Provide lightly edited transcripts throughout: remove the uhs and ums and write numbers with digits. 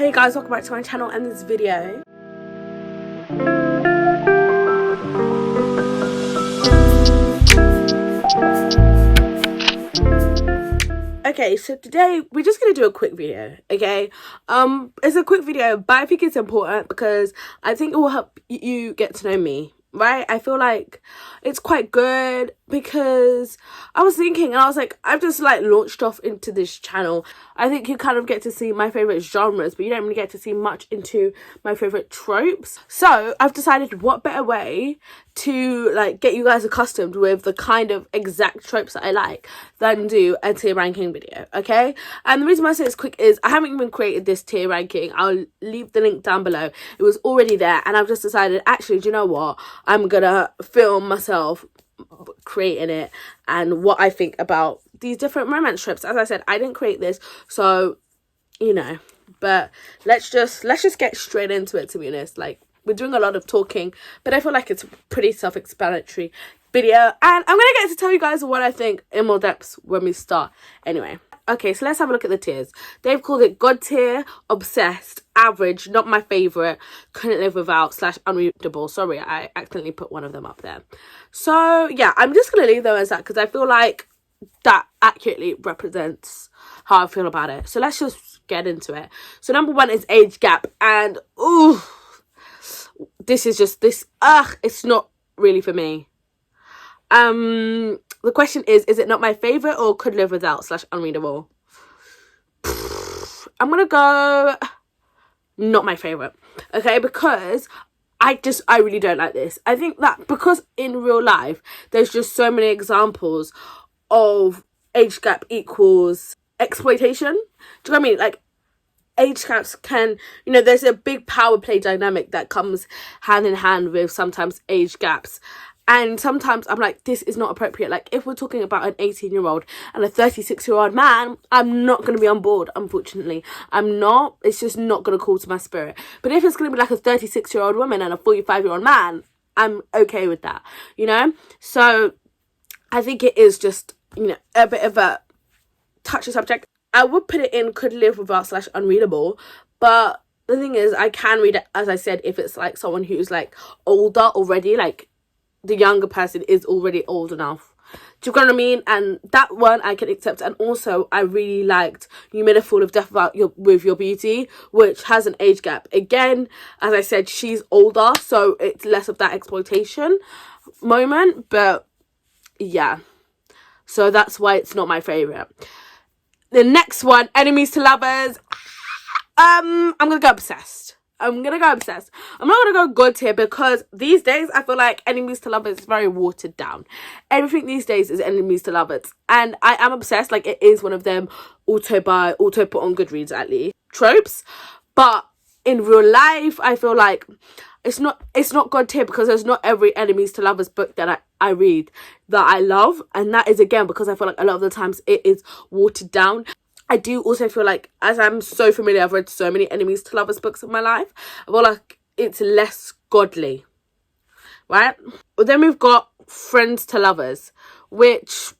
Hey guys, welcome back to my channel and this video. Okay, so today we're just gonna do a quick video, okay? It's a quick video, but I think it's important because I think it will help you get to know me, right? I feel like it's quite good because I was thinking and I was like, I've just like launched off into this channel. I think you kind of get to see my favorite genres, but you don't really get to see much into my favorite tropes. So I've decided what better way to like get you guys accustomed with the kind of exact tropes that I like than do a tier ranking video, okay? And the reason why I say it's quick is I haven't even created this tier ranking. I'll leave the link down below. It was already there and I've just decided, actually, do you know what? I'm gonna film myself creating it and what I think about these different romance tropes. As I said, I didn't create this, so you know, but let's just get straight into it, to be honest. Like, we're doing a lot of talking, but I feel like it's a pretty self-explanatory video, and I'm gonna get to tell you guys what I think in more depth when we start. Anyway, okay, so let's have a look at the tiers. They've called it God tier, obsessed, average, not my favorite, couldn't live without, / unreadable. Sorry, I accidentally put one of them up there. So yeah, I'm just gonna leave them as that because I feel like that accurately represents how I feel about it. So let's just get into it. So number one is age gap, and ooh, this is just this. It's not really for me. The question is it not my favorite or could live without / unreadable? I'm gonna go not my favorite, okay, because I really don't like this. I think that because in real life there's just so many examples of age gap equals exploitation. Do you know what I mean? Like, age gaps can, you know, there's a big power play dynamic that comes hand in hand with sometimes age gaps. And sometimes I'm like, this is not appropriate. Like, if we're talking about an 18-year-old and a 36-year-old man, I'm not going to be on board, unfortunately. I'm not. It's just not going to call to my spirit. But if it's going to be like a 36-year-old woman and a 45-year-old man, I'm okay with that, you know? So I think it is just, you know, a bit of a touchy subject. I would put it in could live without / unreadable, but the thing is, I can read it, as I said, if it's like someone who's like older already, like the younger person is already old enough. Do you know what I mean? And that one I can accept. And also, I really liked You Made a Fool of Death with Your Beauty, which has an age gap. Again, as I said, she's older, so it's less of that exploitation moment. But yeah, so that's why it's not my favorite. The next one, enemies to lovers. I'm gonna go obsessed. I'm not gonna go good here because these days I feel like enemies to lovers is very watered down. Everything these days is enemies to lovers, and I am obsessed. Like, it is one of them auto put on Goodreads at least tropes, but in real life I feel like it's not God tier because there's not every enemies to lovers book that I read that I love, and that is again because I feel like a lot of the times it is watered down. I do also feel like, as I'm so familiar, I've read so many enemies to lovers books in my life, I feel like it's less godly, right? But then we've got friends to lovers, which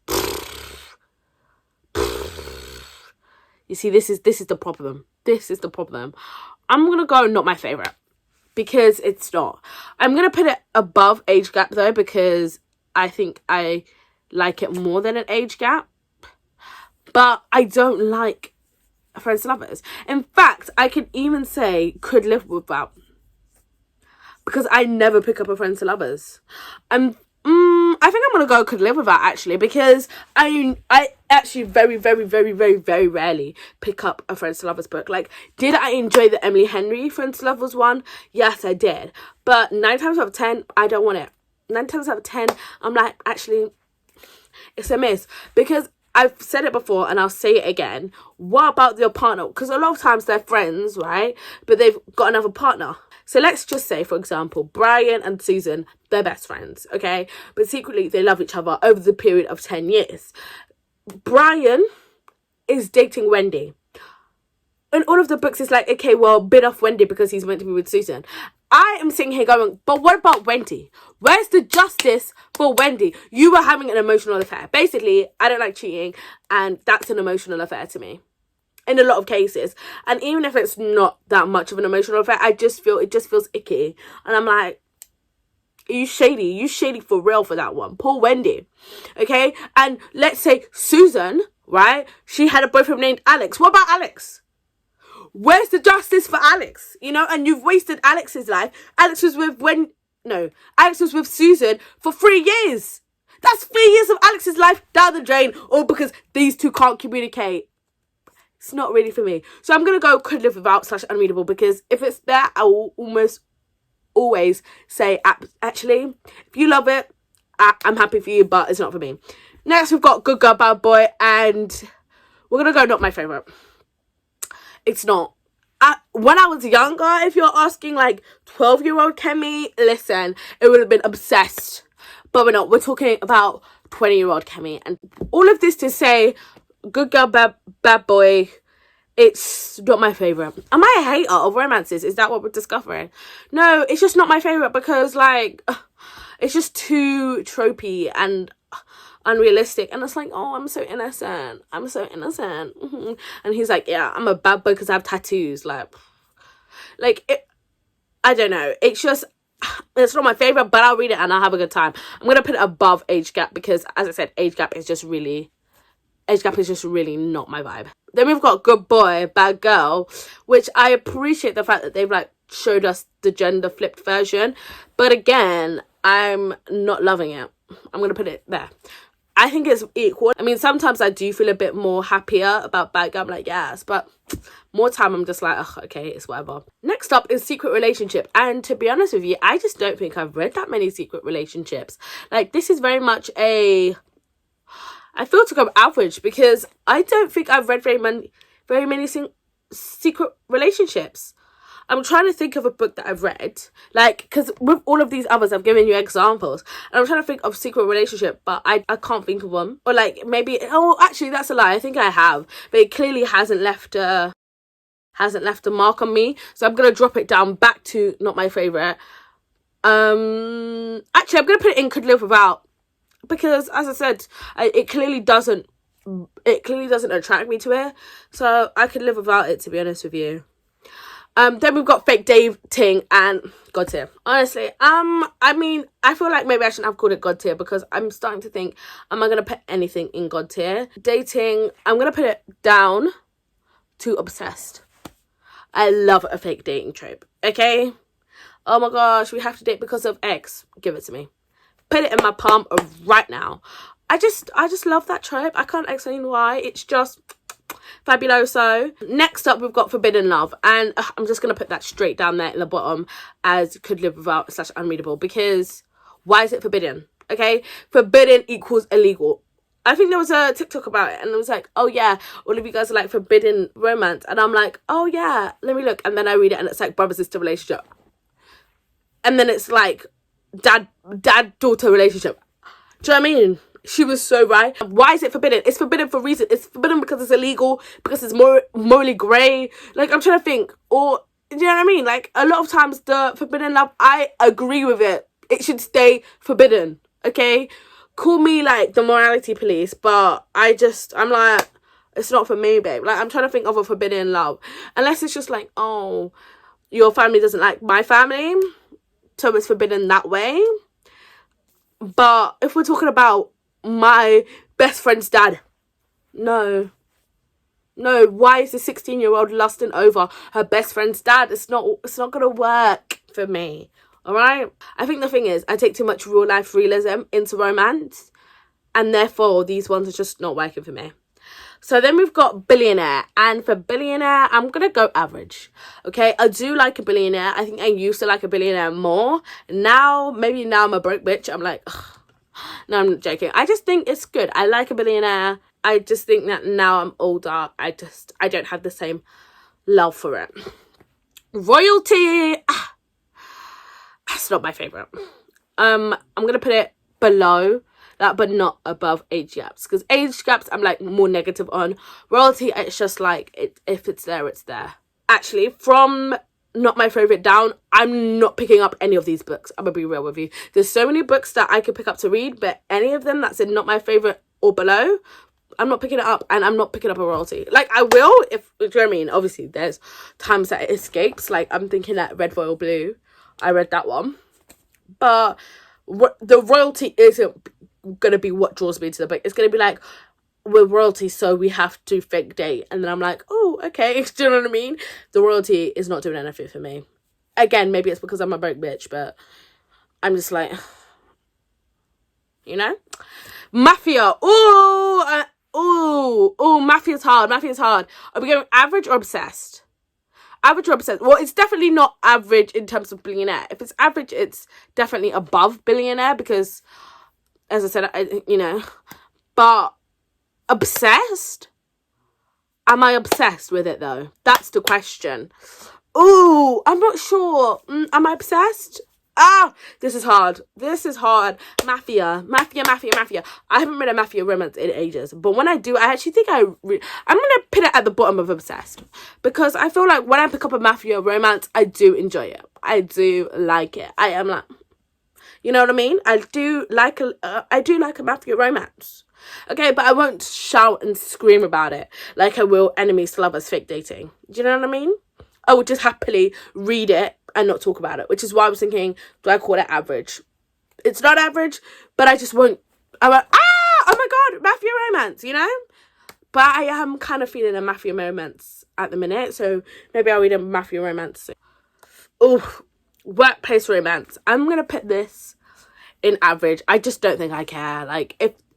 you see, this is the problem. This is the problem. I'm gonna go not my favorite because it's not. I'm gonna put it above age gap though because I think I like it more than an age gap. But I don't like friends to lovers. In fact, I can even say could live without, because I never pick up a friends to lovers. I think I'm gonna go could live without actually, because I actually very rarely pick up a friends to lovers book. Like, did I enjoy the Emily Henry friends to lovers one? Yes, I did. But 9 times out of 10, I don't want it. 9 times out of 10, I'm like, actually, it's a miss, because I've said it before and I'll say it again. What about your partner? Because a lot of times they're friends, right? But they've got another partner. So let's just say, for example, Brian and Susan, they're best friends, okay? But secretly they love each other over the period of 10 years. Brian is dating Wendy. In all of the books, it's like, okay, well, bit off Wendy because he's meant to be with Susan. I am sitting here going, but what about Wendy? Where's the justice for Wendy? You were having an emotional affair. Basically, I don't like cheating, and that's an emotional affair to me. in a lot of cases. And even if it's not that much of an emotional effect, I just feel, it just feels icky. And I'm like, you shady for real for that one. Poor Wendy. Okay? And let's say Susan, right? She had a boyfriend named Alex. What about Alex? Where's the justice for Alex? You know, and you've wasted Alex's life. Alex was with Susan for 3 years. That's 3 years of Alex's life down the drain, all because these two can't communicate. It's not really for me. So I'm going to go could live without / unreadable, because if it's there, I will almost always say, actually, if you love it, I'm happy for you, but it's not for me. Next, we've got Good Girl, Bad Boy, and we're going to go not my favourite. It's not. When I was younger, if you're asking like 12-year-old Kemi, listen, it would have been obsessed. But we're not. We're talking about 20-year-old Kemi. And all of this to say, Good Girl, Bad Boy, it's not my favourite. Am I a hater of romances? Is that what we're discovering? No, it's just not my favourite because, like, it's just too tropey and unrealistic. And it's like, oh, I'm so innocent. Mm-hmm. And he's like, yeah, I'm a bad boy because I have tattoos. Like it, I don't know. It's just, it's not my favourite, but I'll read it and I'll have a good time. I'm going to put it above Age Gap because, as I said, Age Gap is just really not my vibe. Then we've got Good Boy, Bad Girl, which I appreciate the fact that they've like showed us the gender flipped version. But again, I'm not loving it. I'm going to put it there. I think it's equal. I mean, sometimes I do feel a bit more happier about Bad Girl. I'm like, yes, but more time I'm just like, oh, okay, it's whatever. Next up is Secret Relationship. And to be honest with you, I just don't think I've read that many secret relationships. Like, this is very much I feel to go average because I don't think I've read very many secret relationships. I'm trying to think of a book that I've read, like, because with all of these others, I've given you examples, and I'm trying to think of secret relationship, but I can't think of one. Or like maybe, oh, actually, that's a lie. I think I have, but it clearly hasn't left a mark on me. So I'm gonna drop it down back to not my favorite. Actually, I'm gonna put it in Could Live Without. Because, as I said, it clearly doesn't attract me to it. So I could live without it, to be honest with you. Then we've got Fake Dating and God Tier. Honestly, I mean, I feel like maybe I shouldn't have called it God Tier because I'm starting to think, am I going to put anything in God Tier? Dating, I'm going to put it down to obsessed. I love a fake dating trope, okay? Oh my gosh, we have to date because of X. Give it to me. Put it in my palm right now. I just love that trope. I can't explain why. It's just fabuloso. Next up, we've got Forbidden Love. And I'm just going to put that straight down there in the bottom as Could Live Without / unreadable. Because why is it forbidden? Okay? Forbidden equals illegal. I think there was a TikTok about it. And it was like, oh yeah, all of you guys are like forbidden romance. And I'm like, oh yeah, let me look. And then I read it and it's like brother-sister relationship. And then it's like dad-daughter relationship. Do you know what I mean? She was so right. Why is it forbidden? It's forbidden for a reason. It's forbidden because it's illegal, because it's morally grey. Like, I'm trying to think. Or, do you know what I mean? Like, a lot of times the forbidden love, I agree with it. It should stay forbidden, okay? Call me, like, the morality police, but I'm like, it's not for me, babe. Like, I'm trying to think of a forbidden love. Unless it's just like, oh, your family doesn't like my family, so it's forbidden that way. But if we're talking about my best friend's dad, no, why is the 16-year-old lusting over her best friend's dad? It's not gonna work for me. All right, I think the thing is, I take too much real life realism into romance, and therefore these ones are just not working for me. So then we've got Billionaire, and for Billionaire, I'm gonna go average. Okay, I do like a billionaire. I think I used to like a billionaire more. Maybe now I'm a broke bitch. I'm like, ugh. No, I'm not joking. I just think it's good. I like a billionaire. I just think that now I'm older, I don't have the same love for it. Royalty, that's not my favorite. I'm gonna put it below that, but not above Age Gaps, because Age Gaps I'm like more negative on. Royalty, it's just like if it's there, it's there. Actually, from not my favorite down, I'm not picking up any of these books. I'm gonna be real with you. There's so many books that I could pick up to read, but any of them that's in not my favorite or below, I'm not picking it up, and I'm not picking up a royalty. Like, I will if, do you know what I mean? Obviously, there's times that it escapes. Like, I'm thinking that Red Royal Blue, I read that one. But the royalty isn't going to be what draws me to the book. It's going to be like, we're royalty, so we have to fake date. And then I'm like, oh, okay. Do you know what I mean? The royalty is not doing anything for me. Again, maybe it's because I'm a broke bitch, but I'm just like, you know? Mafia. Mafia's hard. Mafia's hard. Are we going average or obsessed? Average or obsessed? Well, it's definitely not average in terms of billionaire. If it's average, it's definitely above billionaire because, as I said, you know, but obsessed? Am I obsessed with it though? That's the question. Ooh, I'm not sure. Am I obsessed? This is hard. This is hard. Mafia. I haven't read a mafia romance in ages, but when I do, I actually think I'm gonna put it at the bottom of obsessed, because I feel like when I pick up a mafia romance, I do enjoy it. I do like it. I am like, you know what I mean? I do like a mafia romance. Okay, but I won't shout and scream about it like I will enemies to lovers fake dating. Do you know what I mean? I would just happily read it and not talk about it, which is why I was thinking, do I call it average? It's not average, but I just won't. I'm like, oh my god, mafia romance, you know? But I am kind of feeling a mafia romance at the minute, so maybe I'll read a mafia romance. Oh, workplace romance. I'm gonna put this in average. I just don't think I care.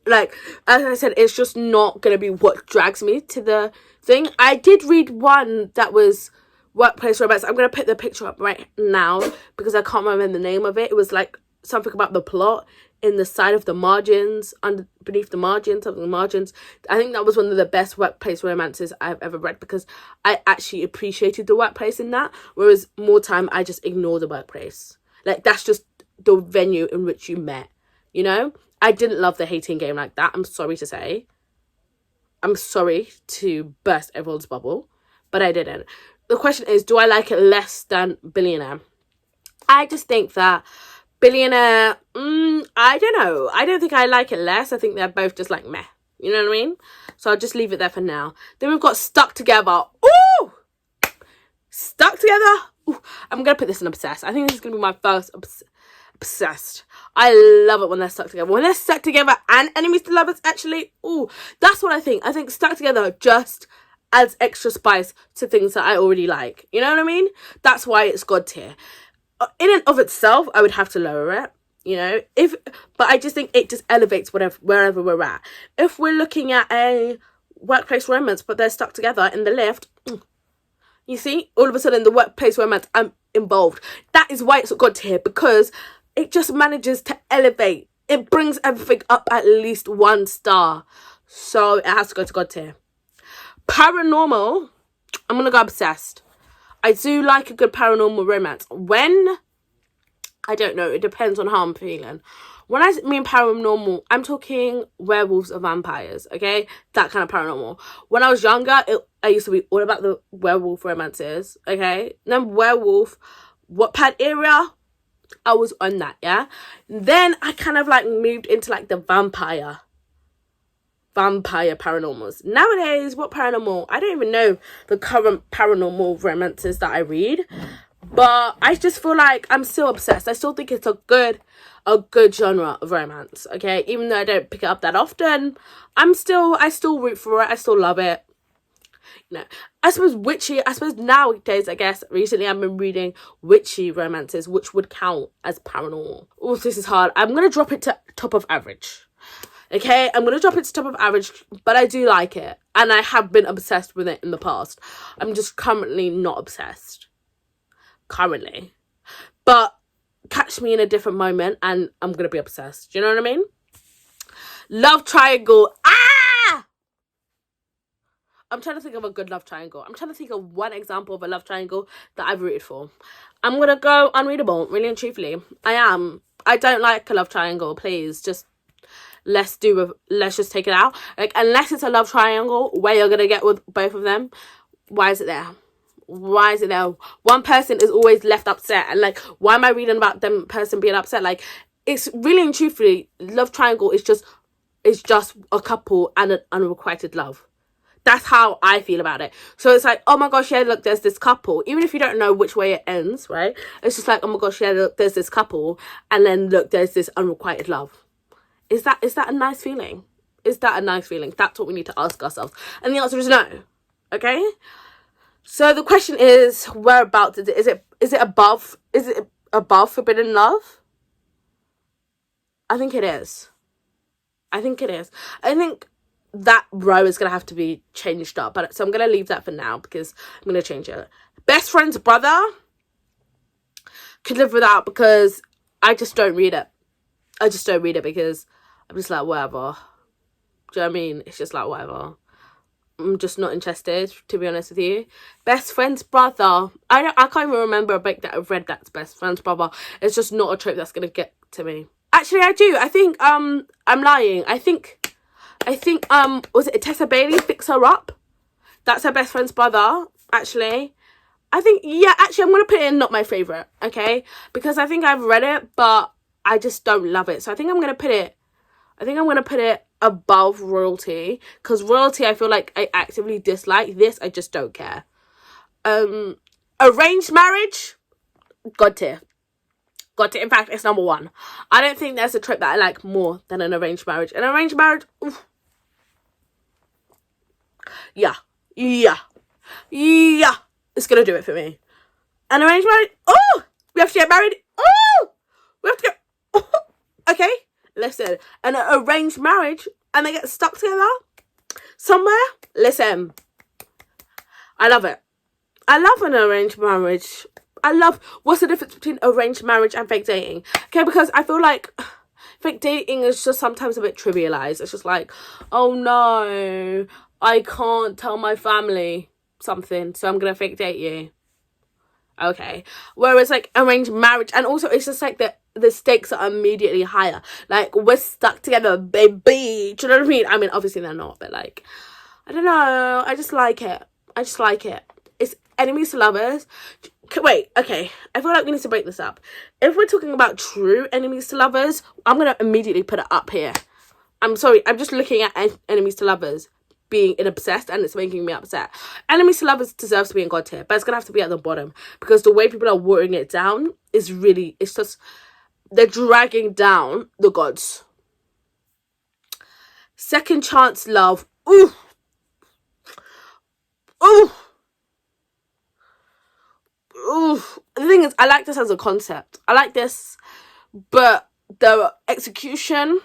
Like, as I said, it's just not going to be what drags me to the thing. I did read one that was workplace romance. I'm going to put the picture up right now because I can't remember the name of it. It was like something about the plot in the side of the margins, beneath the margins, something the margins. I think that was one of the best workplace romances I've ever read because I actually appreciated the workplace in that. Whereas more time, I just ignore the workplace. Like, that's just the venue in which you met, you know? I didn't love the hating game like that. I'm sorry to say. I'm sorry to burst everyone's bubble, but I didn't. The question is, do I like it less than Billionaire? I just think that Billionaire, I don't know. I don't think I like it less. I think they're both just like meh. You know what I mean? So I'll just leave it there for now. Then we've got Stuck Together. Ooh! Stuck Together. Ooh. I'm going to put this in obsessed. I think this is going to be my first obsessed. I love it when they're stuck together. When they're stuck together and enemies to lovers, actually, ooh, that's what I think. I think Stuck Together just adds extra spice to things that I already like. You know what I mean? That's why it's God tier. In and of itself, I would have to lower it. You know, but I just think it just elevates wherever we're at. If we're looking at a workplace romance, but they're stuck together in the lift, you see, all of a sudden the workplace romance, I'm involved. That is why it's God tier, because it just manages to elevate. It brings everything up at least 1 star. So it has to go to God tier. Paranormal, I'm going to go obsessed. I do like a good paranormal romance. When, I don't know, it depends on how I'm feeling. When I mean paranormal, I'm talking werewolves or vampires, okay? That kind of paranormal. When I was younger, I used to be all about the werewolf romances, okay? Then werewolf, Wattpad era, I was on that, yeah? Then I kind of like moved into like the vampire paranormals. Nowadays, what paranormal? I don't even know the current paranormal romances that I read. But I just feel like I'm still obsessed. I still think it's a good genre of romance, okay? Even though I don't pick it up that often, I still root for it. I still love it. You know, I suppose nowadays, I guess, recently I've been reading witchy romances, which would count as paranormal. Oh, this is hard. I'm going to drop it to top of average. Okay, I'm going to drop it to top of average, but I do like it. And I have been obsessed with it in the past. I'm just currently not obsessed. Currently. But catch me in a different moment and I'm going to be obsessed. Do you know what I mean? Love triangle. I'm trying to think of a good love triangle. I'm trying to think of one example of a love triangle that I've rooted for. I'm going to go unreadable, really and truthfully. I don't like a love triangle. Please, let's just take it out. Like, unless it's a love triangle where you're going to get with both of them, why is it there? Why is it there? One person is always left upset, and like, why am I reading about them person being upset? Like, it's really and truthfully, love triangle is just is just a couple and an unrequited love. That's how I feel about it. So it's like, oh my gosh, yeah, look, there's this couple. Even if you don't know which way it ends, right? It's just like, oh my gosh, yeah, look, there's this couple. And then look, there's this unrequited love. Is that a nice feeling? Is that a nice feeling? That's what we need to ask ourselves. And the answer is no. Okay? So the question is, whereabouts is it? Is it above forbidden love? I think it is. I think that row is going to have to be changed up. But so I'm going to leave that for now because I'm going to change it. Best friend's brother could live without because I just don't read it. I just don't read it because I'm just like, whatever. Do you know what I mean? It's just like, whatever. I'm just not interested, to be honest with you. Best friend's brother. I can't even remember a book that I've read that's best friend's brother. It's just not a trope that's going to get to me. Actually, I do. I think, I'm lying. I think, was it Tessa Bailey, Fix Her Up? That's her best friend's brother, actually. I think, yeah, actually, I'm going to put it in not my favourite, okay? Because I think I've read it, but I just don't love it. So I think I'm going to put it above Royalty. Because Royalty, I feel like I actively dislike. This, I just don't care. Arranged marriage, God tier. God tier. In fact, it's number 1. I don't think there's a trope that I like more than an arranged marriage. An arranged marriage, oof. Yeah. It's gonna do it for me. An arranged marriage, oh! We have to get married, oh! We have to get, oh! Okay? Listen, an arranged marriage, and they get stuck together somewhere, listen. I love it. I love an arranged marriage. What's the difference between arranged marriage and fake dating? Okay, because I feel like fake dating is just sometimes a bit trivialized. It's just like, oh no, I can't tell my family something, so I'm gonna fake date you. Okay. Whereas like arranged marriage, and also it's just like the stakes are immediately higher. Like, we're stuck together, baby. Do you know what I mean? I mean, obviously they're not, but like, I don't know. I just like it. It's enemies to lovers. Wait, okay. I feel like we need to break this up. If we're talking about true enemies to lovers, I'm going to immediately put it up here. I'm sorry. I'm just looking at enemies to lovers being obsessed, and it's making me upset. Enemies to lovers deserves to be in God tier, but it's going to have to be at the bottom because the way people are watering it down is really, it's just, they're dragging down the gods. Second chance love. Ooh. The thing is, I like this as a concept. I like this, but the execution,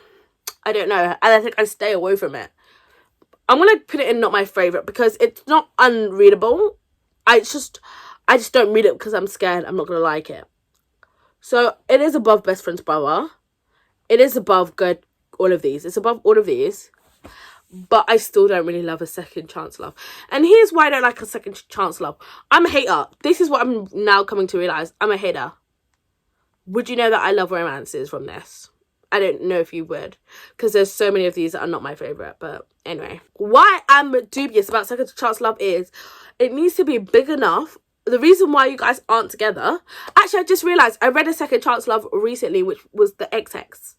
I don't know. And I think I stay away from it. I'm going to put it in not my favourite because it's not unreadable. I just don't read it because I'm scared I'm not going to like it. So it is above Best Friend's Brother. It is above good all of these. It's above all of these. But I still don't really love a second chance love. And here's why I don't like a second chance love. I'm a hater. This is what I'm now coming to realise. I'm a hater. Would you know that I love romances from this? I don't know if you would. Because there's so many of these that are not my favourite. But anyway. Why I'm dubious about second chance love is it needs to be big enough. The reason why you guys aren't together. Actually, I just realised I read a second chance love recently, which was the XX.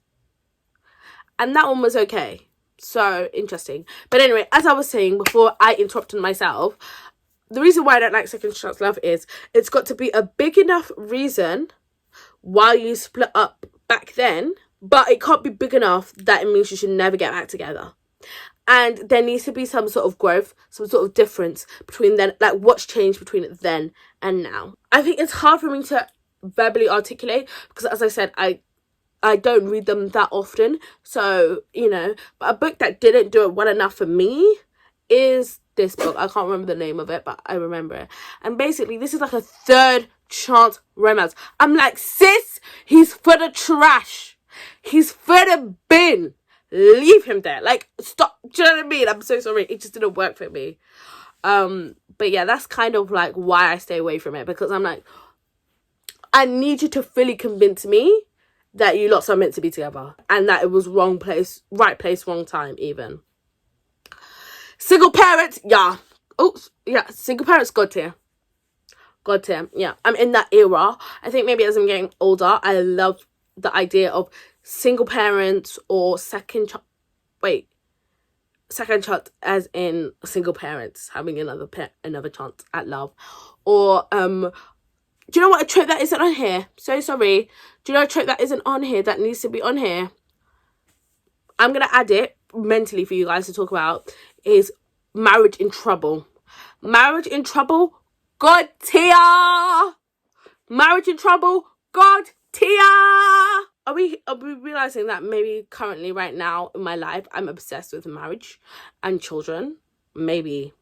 And that one was okay. So interesting. But anyway, as I was saying before I interrupted myself, the reason why I don't like second chance love is it's got to be a big enough reason why you split up back then, but it can't be big enough that it means you should never get back together. And there needs to be some sort of growth, some sort of difference between then, like what's changed between then and now. I think it's hard for me to verbally articulate because, as I said, I don't read them that often, so, you know, but a book that didn't do it well enough for me is this book. I can't remember the name of it, but I remember it. And basically, this is like a third chance romance. I'm like, sis, he's for the trash. He's for the bin. Leave him there. Like, stop. Do you know what I mean? I'm so sorry. It just didn't work for me. But yeah, that's kind of like why I stay away from it, because I'm like, I need you to fully convince me that you lots are meant to be together and that it was wrong place, wrong time even. Single parents, yeah. Oops, yeah, single parents, God tier. God tier, yeah. I'm in that era. I think maybe as I'm getting older, I love the idea of single parents or second wait, second chance as in single parents having another chance at love. Or do you know what a trope that isn't on here? So sorry. Do you know a trope that isn't on here that needs to be on here? I'm gonna add it mentally for you guys to talk about, is marriage in trouble. Marriage in trouble, God Tia. Marriage in trouble, God Tia. Are we realizing that maybe currently right now in my life I'm obsessed with marriage and children? Maybe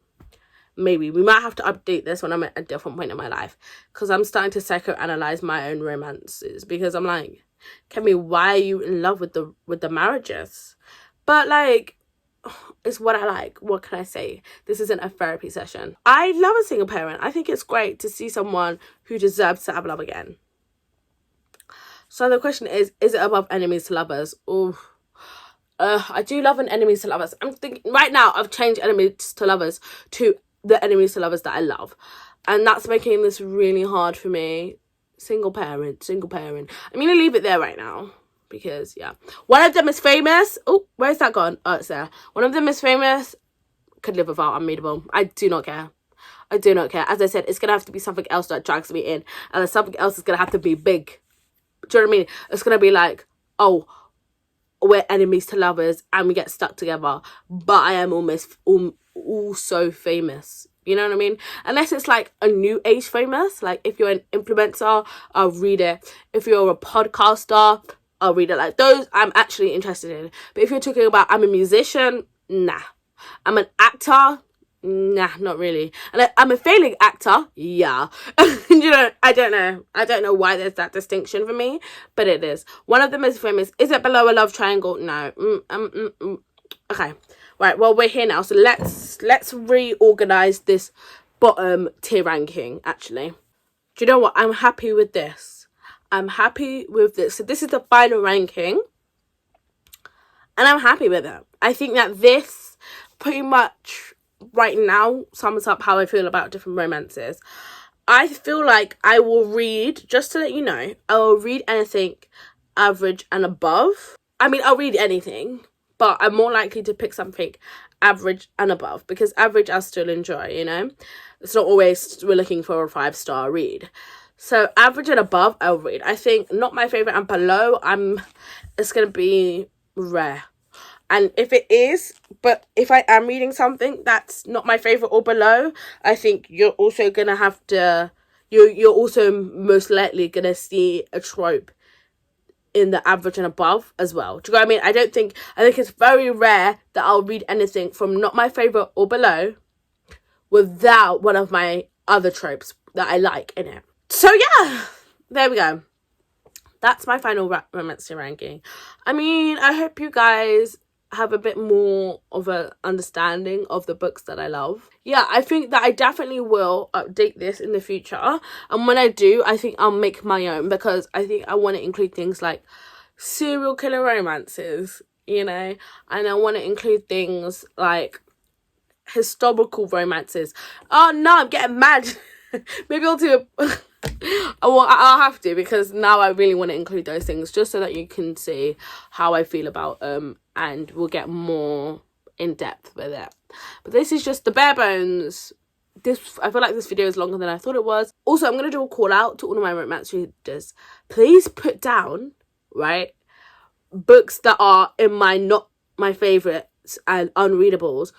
we might have to update this when I'm at a different point in my life, because I'm starting to psychoanalyze my own romances, because I'm like, Kemi, why are you in love with the marriages? But like, it's what I like. What can I say? This isn't a therapy session. I love a single parent. I think it's great to see someone who deserves to have love again. So the question is it above enemies to lovers? Oh, I do love an enemies to lovers. I'm thinking right now I've changed enemies to lovers to the enemies to lovers that I love, and that's making this really hard for me. Single parent. I'm gonna leave it there right now, because yeah, one of them is famous. Oh, where's that gone? Oh, it's there. One of them is famous. Could live without, unreadable. I do not care. As I said, it's gonna have to be something else that drags me in, and then something else is gonna have to be big. Do you know what I mean? It's gonna be like, oh, we're enemies to lovers and we get stuck together, but I am also famous. You know what I mean? Unless it's like a new age famous, like if you're an influencer, I'll read it. If you're a podcaster, I'll read it. Like those I'm actually interested in. But if you're talking about I'm a musician, nah. I'm an actor, nah, not really. And I'm a failing actor, yeah. You know, I don't know why there's that distinction for me, but it is. One of them is famous. Is it below a love triangle? No. Okay. Right, well, we're here now, so let's reorganize this bottom tier ranking, actually. Do you know what? I'm happy with this. So this is the final ranking, and I'm happy with it. I think that this pretty much right now sums up how I feel about different romances. I feel like I will read, just to let you know, I will read anything average and above. I mean, I'll read anything, but I'm more likely to pick something average and above, because average I still enjoy, you know? It's not always we're looking for a 5-star read. So average and above, I'll read. I think not my favourite and below, it's going to be rare. And if it is, but if I am reading something that's not my favourite or below, I think you're also going to have to, you're also most likely going to see a trope in the average and above as well. Do you know what I mean? I think it's very rare that I'll read anything from not my favourite or below without one of my other tropes that I like in it. So yeah, there we go. That's my final romance ranking. I mean, I hope you guys have a bit more of an understanding of the books that I love. Yeah, I think that I definitely will update this in the future, and when I do, I think I'll make my own, because I think I want to include things like serial killer romances, you know, and I want to include things like historical romances. Oh no, I'm getting mad. Maybe I'll do I'll have to, because now I really want to include those things, just so that you can see how I feel about and we'll get more in depth with it. But this is just the bare bones. I feel like this video is longer than I thought it was. Also, I'm going to do a call out to all of my romance readers. Please put down, right, books that are in not my favourites and unreadables,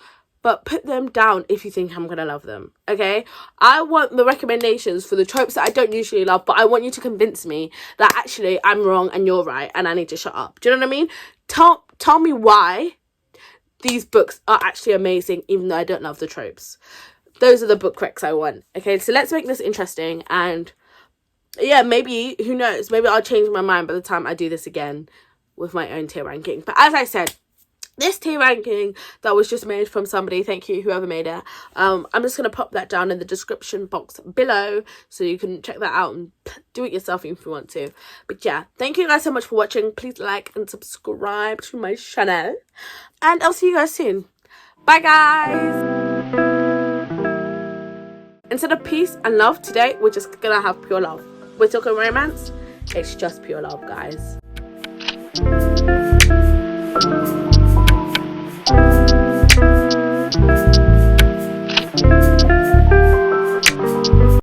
but put them down if you think I'm going to love them, okay? I want the recommendations for the tropes that I don't usually love, but I want you to convince me that actually I'm wrong and you're right and I need to shut up. Do you know what I mean? Tell me why these books are actually amazing, even though I don't love the tropes. Those are the book recs I want, okay? So let's make this interesting, and yeah, maybe, who knows, maybe I'll change my mind by the time I do this again with my own tier ranking. But as I said, this tier ranking that was just made from somebody, thank you whoever made it, I'm just going to pop that down in the description box below, so you can check that out and do it yourself if you want to. But yeah, thank you guys so much for watching. Please like and subscribe to my channel, and I'll see you guys soon. Bye guys. Instead of peace and love, today we're just gonna have pure love. We're talking romance, it's just pure love, guys.